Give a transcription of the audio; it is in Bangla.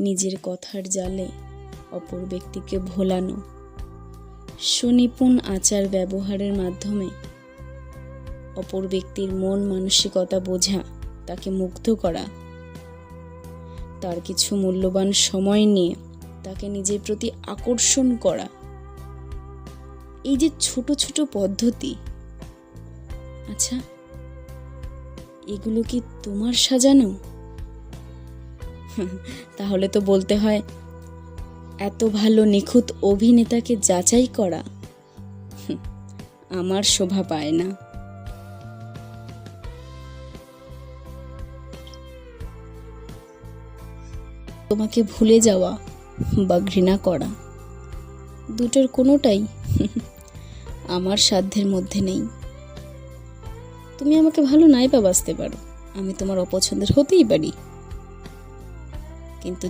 নিজের কথার জালে অপর ব্যক্তিকে ভোলানো, সুনিপুণ আচার ব্যবহারের মাধ্যমে অপর ব্যক্তির মন মানসিকতা বোঝা, তাকে মুগ্ধ করা, তার কিছু মূল্যবান সময় নিয়ে তাকে নিজের প্রতি আকর্ষণ করা, এই যে ছোট ছোট পদ্ধতি, আচ্ছা এগুলো কি তোমার সাজানো? তাহলে তো বলতে হয় এত ভালো নিখুঁত অভিনেতাকে যাচাই করা আমার শোভা পায় না। তোমাকে ভুলে যাওয়া বা ঘৃণা করা, দুটোর কোনোটাই আমার সাধ্যের মধ্যে নেই। তুমি আমাকে ভালো নাই বা বাসতে পারো, আমি তোমার অপছন্দের হতেই পারি, কিন্তু